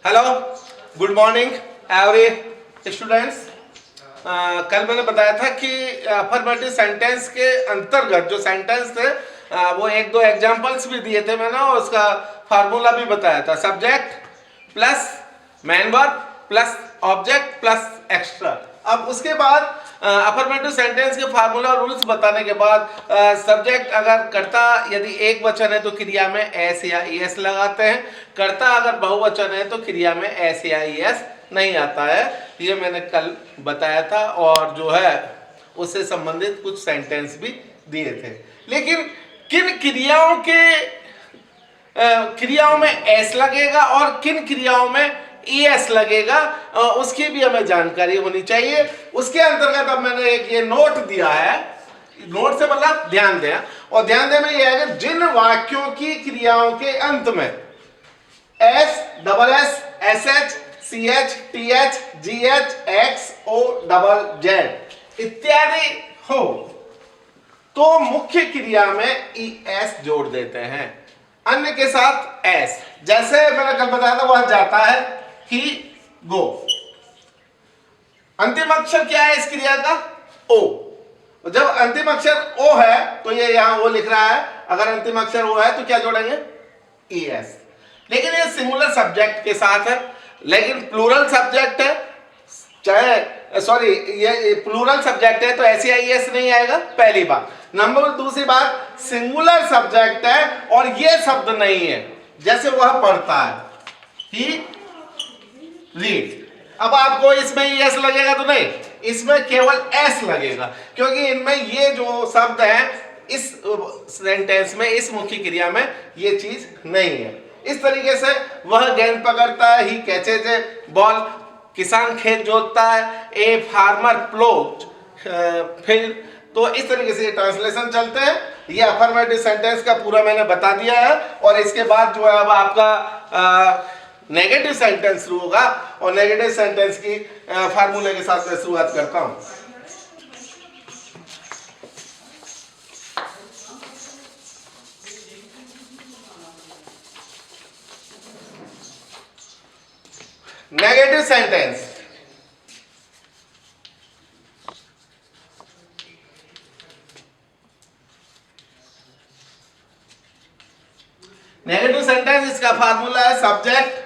Hello, good morning every students. कल मैंने बताया था कि अफर्मेटिव सेंटेंस के अंतर्गत जो सेंटेंस थे वो एक दो एग्जांपल्स भी दिए थे मैंने, और उसका फार्मूला भी बताया था। Subject plus man verb plus object plus extra. अब उसके बाद अफर्मेटिव सेंटेंस के फार्मूला रूल्स बताने के बाद सब्जेक्ट अगर कर्ता यदि एक वचन है तो क्रिया में एस या ईएस लगाते हैं। कर्ता अगर बहुवचन है तो क्रिया में एस या ईएस नहीं आता है। ये मैंने कल बताया था, और जो है उससे संबंधित कुछ सेंटेंस भी दिए थे। लेकिन किन क्रियाओं में एस लगेगा और किन क्रियाओं में ईएस लगेगा, उसकी भी हमें जानकारी होनी चाहिए। उसके अंतर्गत अब मैंने एक ये नोट दिया है। नोट से मतलब ध्यान दें, और ध्यान दें में ये है कि जिन वाक्यों की क्रियाओं के अंत में S, double S, S H, C H, T H, G H, X, O, double Z इत्यादि हो तो मुख्य क्रिया में ई एस जोड़ देते हैं, अन्य के साथ एस। जैसे मैंने कल बताया था, वह जाता है, ही, गो। अंतिम अक्षर क्या है इस क्रिया का? ओ। जब अंतिम अक्षर ओ है तो ये यहां ओ लिख रहा है। अगर अंतिम अक्षर ओ है तो क्या जोड़ेंगे? E S. लेकिन ये सिंगुलर सब्जेक्ट के साथ है, लेकिन प्लूरल सब्जेक्ट है, चाहे सॉरी ये प्लूरल सब्जेक्ट है तो ऐसे आई एस नहीं आएगा, पहली बात। नंबर दूसरी बात, सिंगुलर सब्जेक्ट है और ये शब्द नहीं है, जैसे वह पढ़ता है, ही रीड। अब आपको इसमें एस लगेगा तो नहीं, इसमें केवल एस लगेगा, क्योंकि इनमें ये जो शब्द है इस सेंटेंस में, इस मुख्य क्रिया में ये चीज नहीं है। इस तरीके से वह गेंद पकड़ता है, ही कैचेज ए बॉल, किसान खेत जोतता है, ए फार्मर प्लोड फील्ड। तो इस तरीके से ये ट्रांसलेशन चलते हैं। ये अफर्मेटिव सेंटेंस का पूरा मैंने बता दिया है, और इसके बाद जो है अब आपका नेगेटिव सेंटेंस शुरू होगा, और नेगेटिव सेंटेंस की फार्मूले के साथ मैं शुरुआत करता हूं। नेगेटिव सेंटेंस, नेगेटिव सेंटेंस इसका फार्मूला है सब्जेक्ट,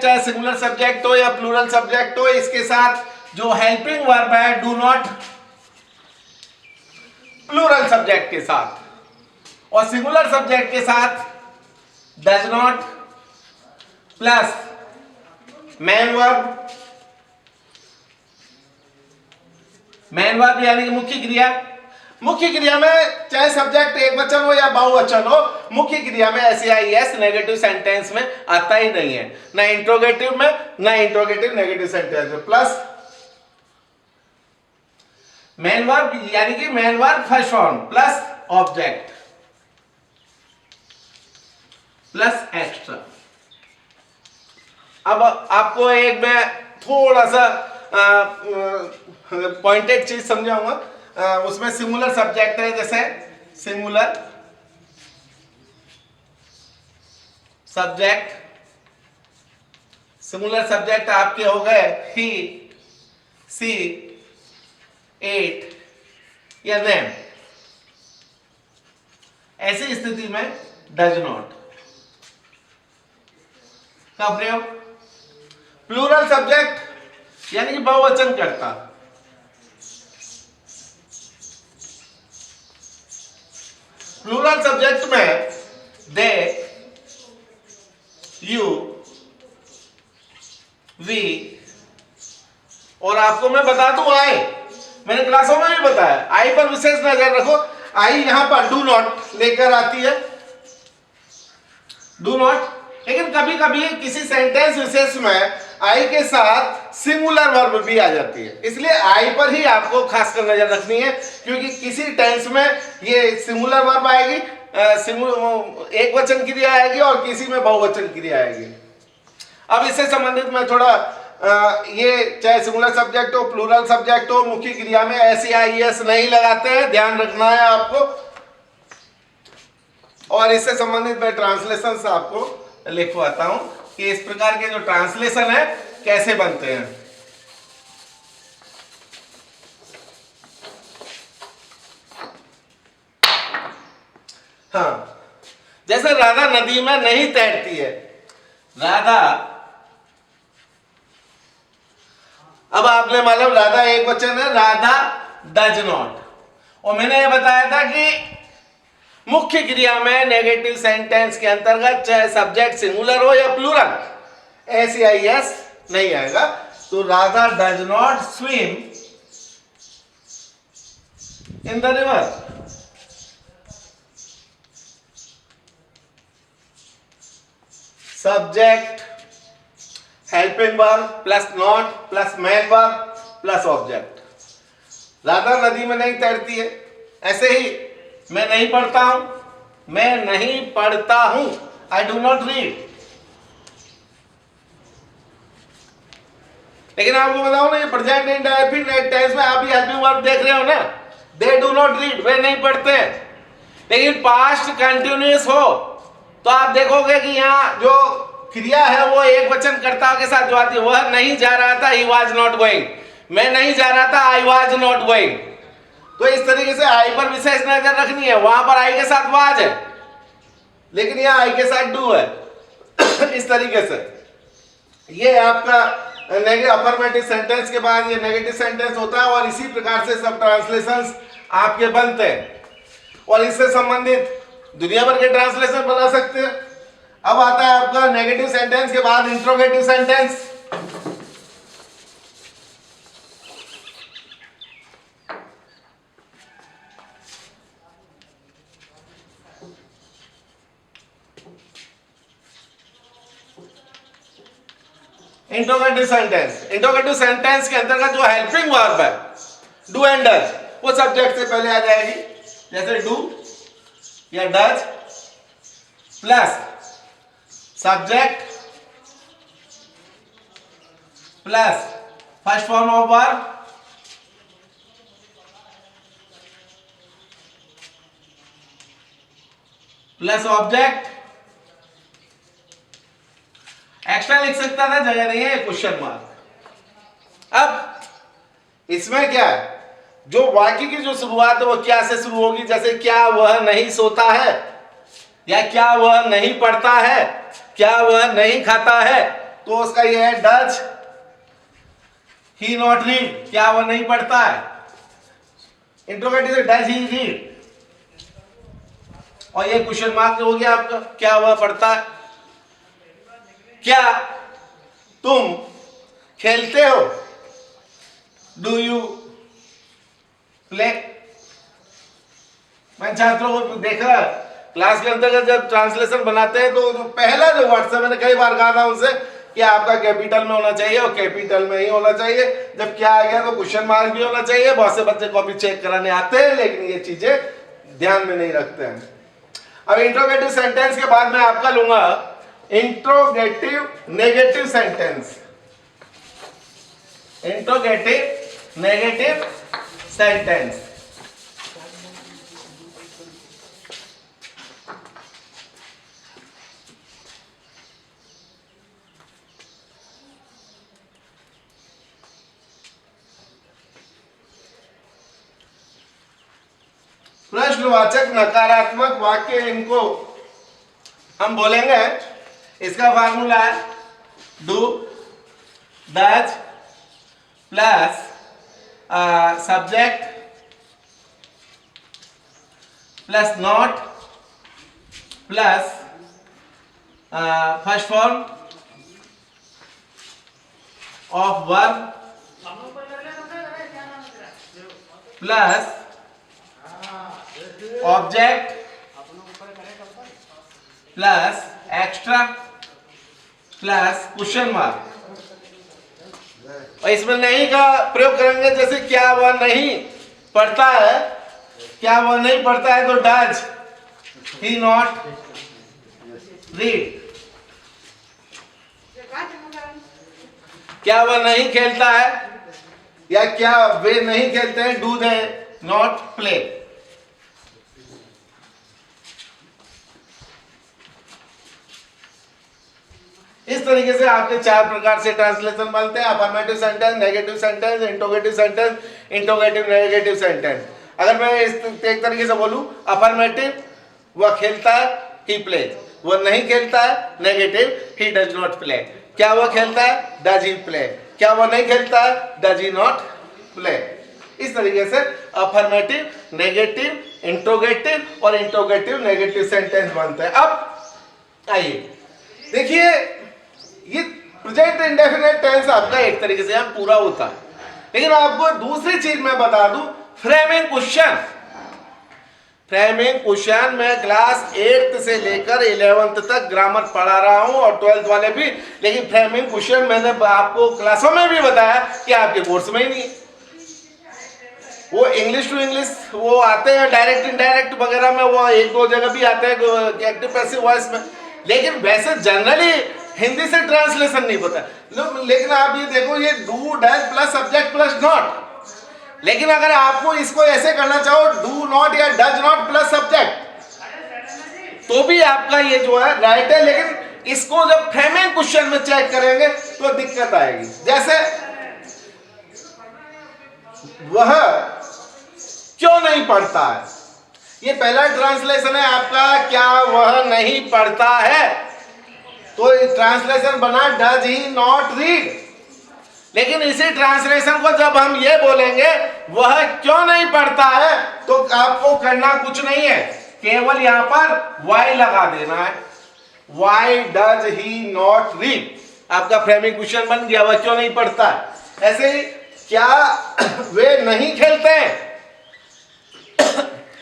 चाहे सिंगुलर सब्जेक्ट हो या प्लूरल सब्जेक्ट हो, इसके साथ जो हेल्पिंग वर्ब है डू नॉट, प्लूरल सब्जेक्ट के साथ, और सिंगुलर सब्जेक्ट के साथ does not plus man verb, यानी कि मुख्य क्रिया। मुख्य क्रिया में चाहे सब्जेक्ट एक वचन हो या बहुवचन हो, मुख्य क्रिया में ऐसी आई एस नेगेटिव सेंटेंस में आता ही नहीं है, ना इंट्रोगेटिव में, ना इंट्रोगेटिव नेगेटिव सेंटेंस में। प्लस मेन वर्ब, यानी कि main verb first form plus object plus extra. अब आपको एक मैं थोड़ा सा पॉइंटेड चीज समझाऊंगा। उसमें सिंगुलर सब्जेक्ट है, जैसे सिंगुलर सब्जेक्ट आपके हो गए ही, सी, एट या देम। ऐसी स्थिति में डज नॉट का प्रयोग। प्लूरल सब्जेक्ट यानी कि बहुवचन करता, प्लूरल सब्जेक्ट में दे, यू, वी, और आपको मैं बता दूं आई, मैंने क्लासों में भी बताया, आई पर विशेष नजर रखो। आई यहां पर डू नॉट लेकर आती है, डू नॉट। लेकिन कभी कभी किसी सेंटेंस विशेष में आई के साथ सिंगुलर वर्ब भी आ जाती है, इसलिए आई पर ही आपको खासकर नजर रखनी है, क्योंकि किसी टेंस में ये सिंगुलर वर्ब आएगी, एक वचन क्रिया आएगी, और किसी में बहुवचन क्रिया आएगी। अब इससे संबंधित मैं थोड़ा ये चाहे सिंगुलर सब्जेक्ट हो, प्लूरल सब्जेक्ट हो, मुख्य क्रिया में एस या आई एस नहीं लगाते हैं, ध्यान रखना है आपको। और इससे संबंधित मैं ट्रांसलेशन आपको लिखवाता हूं कि इस प्रकार के जो ट्रांसलेशन है कैसे बनते हैं। हाँ, जैसे राधा नदी में नहीं तैरती है, राधा, अब आपने मालूम राधा एक वचन है, राधा डज नॉट, और मैंने ये बताया था कि मुख्य क्रिया में नेगेटिव सेंटेंस के अंतर्गत चाहे सब्जेक्ट सिंगुलर हो या प्लूरल, SEIS नहीं आएगा। तो Radha does not swim in the river. Subject, helping verb plus not plus main verb plus object. Radha नदी में नहीं तैरती है, ऐसे ही मैं नहीं पढ़ता हूं, मैं नहीं पढ़ता हूं, आई डू नॉट रीड। लेकिन आपको बताओ ना, ये प्रेजेंट इंडेफिनिट टेंस में आप भी हेल्पिंग वर्ब देख रहे हो ना, दे डू नॉट रीड, वे नहीं पढ़ते। लेकिन पास्ट कंटिन्यूअस हो तो आप देखोगे कि यहाँ जो क्रिया है वो एक वचन कर्ता के साथ जो आती है, वह नहीं जा रहा था, ही वॉज नॉट गोइंग, मैं नहीं जा रहा था, आई वॉज नॉट गोइंग। तो इस तरीके से आई पर विशेष नजर रखनी है, वहां पर आई के साथ वाज है लेकिन यहाँ आई के साथ डू है। इस तरीके से ये आपका अफर्मेटिव सेंटेंस के बाद ये नेगेटिव सेंटेंस होता है, और इसी प्रकार से सब ट्रांसलेशंस आपके बनते हैं, और इससे संबंधित दुनिया भर के ट्रांसलेशन बना सकते हैं। अब आता है आपका नेगेटिव सेंटेंस के बाद इंट्रोगेटिव सेंटेंस। इंट्रोगेटिव सेंटेंस के अंतर्गत जो हेल्पिंग वर्ब है, डू एंड डज, वो सब्जेक्ट से पहले आ जाएगी, जैसे डू या does plus subject plus first form of verb plus object. Extra लिख सकता था, जगह नहीं है, क्वेश्चन मार्क। अब इसमें क्या है, जो वाक्य की जो शुरुआत है वो क्या से शुरू होगी, जैसे क्या वह नहीं सोता है, या क्या वह नहीं पढ़ता है, क्या वह नहीं खाता है, तो उसका यह है डज ही नॉट रीड, क्या वह नहीं पढ़ता है। इंट्रोगेटिव से डज ही रीड, और ये क्वेश्चन मार्क हो गया आपका, क्या वह पढ़ता है। क्या तुम खेलते हो, डू यू प्ले। मैं छात्रों को देखा क्लास के अंतर्गत जब ट्रांसलेशन बनाते हैं तो जो पहला जो वर्ड है, मैंने कई बार कहा था उनसे कि आपका कैपिटल में होना चाहिए, और कैपिटल में ही होना चाहिए। जब क्या आ गया तो क्वेश्चन मार्क भी होना चाहिए। बहुत से बच्चे कॉपी चेक कराने आते हैं लेकिन ये चीजें ध्यान में नहीं रखते हैं। अब इंट्रोगेटिव सेंटेंस के बाद मैं आपका लूंगा interrogative negative sentence. Interrogative negative sentence. प्रश्नवाचक नकारात्मक वाक्य, इनको हम बोलेंगे, इसका फार्मूला है do does plus subject plus not plus first form of verb plus object plus extra plus question mark. और इसमें नहीं का प्रयोग करेंगे, जैसे क्या वह नहीं पढ़ता है, क्या वह नहीं पढ़ता है तो डज ही नॉट रीड। क्या वह नहीं खेलता है या क्या वे नहीं खेलते हैं, डू दे नॉट प्ले। इस तरीके से आपके 4 प्रकार से ट्रांसलेशन बनते हैं, affirmative sentence, negative sentence, interrogative sentence, interrogative negative sentence. अगर मैं एक तरीके से बोलूं, अफर्मेटिव वह खेलता है, ही प्लेज, वो नहीं खेलता है, negative he does not play. क्या वो खेलता है, डज ही प्ले। क्या वो नहीं खेलता है, डज ही नॉट प्ले। इस तरीके से अफर्मेटिव, नेगेटिव, इंट्रोगेटिव और इंट्रोगेटिव नेगेटिव सेंटेंस बनते हैं। अब आइए देखिए, ये प्रेजेंट इंडेफिनिट टेंस आपका एक तरीके से यहाँ पूरा होता है, लेकिन आपको दूसरी चीज मैं बता दूं, फ्रेमिंग क्वेश्चन। फ्रेमिंग क्वेश्चन मैं क्लास 8th से लेकर 11th तक ग्रामर पढ़ा रहा हूं और 12th वाले भी, लेकिन फ्रेमिंग क्वेश्चन मैंने आपको क्लासों में भी बताया कि आपके कोर्स में ही नहीं। वो इंग्लिश टू इंग्लिश वो आते हैं, डायरेक्ट इनडायरेक्ट वगैरह में वो 1-2 जगह भी आते हैं एक्टिव पैसिव वॉइस में, लेकिन वैसे जनरली हिंदी से ट्रांसलेशन नहीं पता। लेकिन आप ये देखो, ये do does plus subject plus not, लेकिन अगर आपको इसको ऐसे करना चाहो, डू नॉट या डज नॉट प्लस सब्जेक्ट, तो भी आपका ये जो है राइट है, लेकिन इसको जब फ्रेमिंग क्वेश्चन में चेक करेंगे तो दिक्कत आएगी। जैसे वह क्यों नहीं पढ़ता है, ये पहला ट्रांसलेशन है आपका, क्या वह नहीं पढ़ता है, तो ट्रांसलेशन बना डज ही नॉट रीड। लेकिन इसी ट्रांसलेशन को जब हम ये बोलेंगे वह क्यों नहीं पढ़ता है, तो आपको करना कुछ नहीं है, केवल यहां पर वाई लगा देना है। Why does he not read, आपका फ्रेमिंग क्वेश्चन बन गया, वह क्यों नहीं पढ़ता है। ऐसे ही क्या वे नहीं खेलते हैं,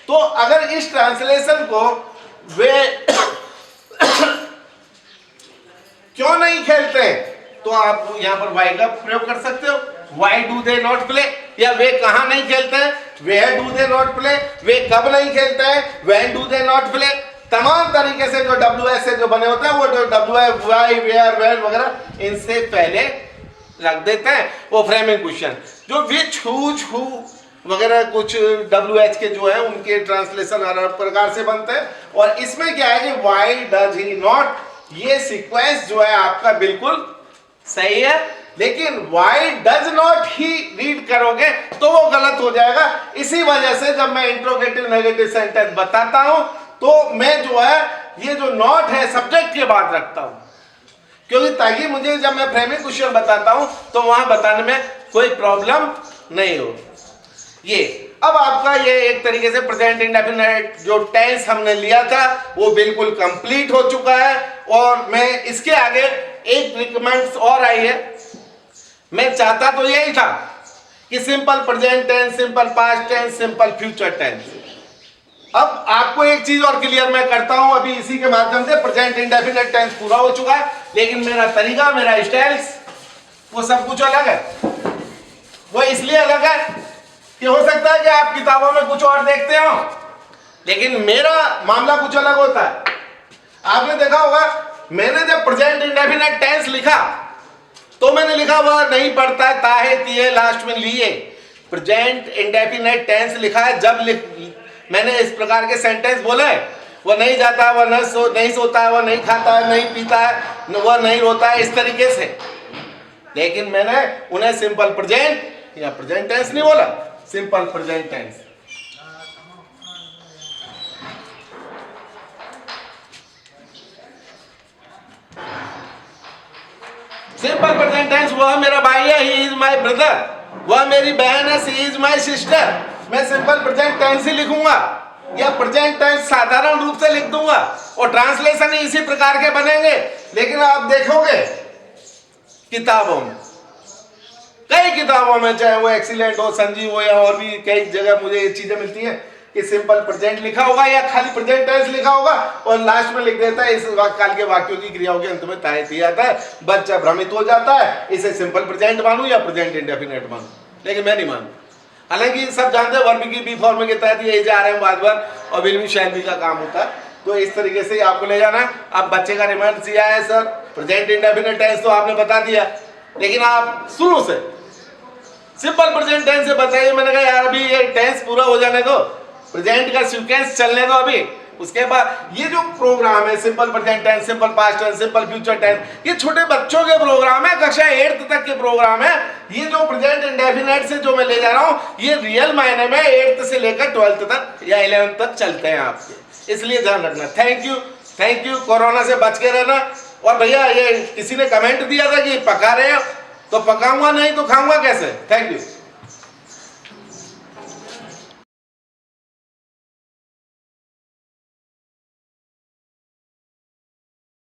तो अगर इस ट्रांसलेशन को वे क्यों नहीं खेलते तो आप यहां पर वाई का प्रयोग कर सकते हो। Why do they not play, या वे कहां नहीं खेलते हैं, where do they not play, वे कब नहीं खेलते हैं, when do they not play. तमाम तरीके से जो WS से जो बने होते हैं, वो जो WH, वाई, वेयर, वेयर वगैरह इनसे पहले रख देते हैं वो फ्रेमिंग क्वेश्चन। जो विच, हुज, हु वगैरह कुछ WH के जो है उनके ट्रांसलेशन अलग प्रकार से बनते हैं, और इसमें क्या है कि वाई डज ही नॉट, ये सीक्वेंस जो है आपका बिल्कुल सही है, लेकिन why does not he read करोगे तो वो गलत हो जाएगा। इसी वजह से जब मैं इंट्रोगेटिव नेगेटिव सेंटेंस बताता हूं तो मैं जो है ये जो नॉट है सब्जेक्ट के बाद रखता हूं, क्योंकि ताकि मुझे जब मैं फ्रेमिंग क्वेश्चन बताता हूं तो वहां बताने में कोई प्रॉब्लम नहीं हो। ये अब आपका ये एक तरीके से प्रेजेंट इंडेफिनिट जो टेंस हमने लिया था वो बिल्कुल कंप्लीट हो चुका है, और मैं इसके आगे एक रिकमेंड्स और आई है। मैं चाहता तो यही था कि simple present tense, simple past tense, simple future tense. अब आपको एक चीज और क्लियर मैं करता हूं अभी इसी के माध्यम से, प्रेजेंट इंडेफिनिट टेंस पूरा हो चुका है, लेकिन मेरा तरीका, मेरा स्टाइल्स वो सब कुछ अलग है। वो इसलिए अलग है कि हो सकता है कि आप किताबों में कुछ और देखते हो, लेकिन मेरा मामला कुछ अलग होता है। आपने देखा होगा, मैंने जब प्रेजेंट इंडेफिनिट टेंस लिखा तो मैंने लिखा वह नहीं पढ़ता है, ताहे तिये लास्ट में लिए। प्रेजेंट इंडेफिनिट टेंस लिखा है जब मैंने इस प्रकार के सेंटेंस बोले, वह नहीं जाता है, वह नहीं सोता है, वह नहीं खाता है, नहीं पीता है, वह नहीं रोता है, इस तरीके से। लेकिन मैंने उन्हें सिंपल प्रेजेंट या प्रेजेंट टेंस नहीं बोला, simple present tense. Simple present tense, वह मेरा भाई है, ही इज माय ब्रदर, वह मेरी बहन है, शी इज माय सिस्टर। मैं सिंपल प्रेजेंट टेंस ही लिखूंगा या प्रेजेंट टेंस साधारण रूप से लिख दूंगा, और ट्रांसलेशन ही इसी प्रकार के बनेंगे। लेकिन आप देखोगे किताबों में, कई किताबों में, चाहे वो एक्सीलेंट हो, संजीव हो, या और भी कई जगह मुझे ये चीजें मिलती हैं कि सिंपल प्रेजेंट लिखा होगा या खाली प्रेजेंट टेंस लिखा होगा, और लास्ट में लिख देता है इस काल के वाक्यों की क्रियाओं के अंत में ताहे तिये आता है। बच्चा भ्रमित हो जाता है, इसे सिंपल प्रेजेंट मानूं या प्रेजेंट इंडेफिनिट मानूं, लेकिन मैं नहीं मानूं। हालांकि सब जानते हैं वर्ब की बी फॉर्म के तहत ये जा रहे हैं बाद बार, और विल बी शैल बी का काम होता है, तो इस तरीके से आपको ले जाना है। अब बच्चे का रिमांड दिया है सर प्रेजेंट इंडेफिनिट टेंस तो आपने बता दिया, लेकिन आप शुरू से सिंपल प्रेजेंट टेंस से बताइए। मैंने कहा यार अभी ये टेंस पूरा हो जाने दो, प्रेजेंट का सीक्वेंस चलने दो, अभी उसके बाद ये जो प्रोग्राम है simple present tense, simple past tense, simple future tense, ये छोटे बच्चों के प्रोग्राम है, कक्षा 8th तक के प्रोग्राम है। ये जो प्रेजेंट इंडेफिनिट से जो मैं ले जा रहा हूँ ये रियल मायने में 8th से लेकर 12th तक या 11th तक चलते हैं आपके, इसलिए ध्यान रखना। Thank you. कोरोना से बच के रहना। और भैया ये किसी ने कमेंट दिया था कि पका रहे हो, तो पकाऊंगा नहीं तो खाऊंगा कैसे? Thank you.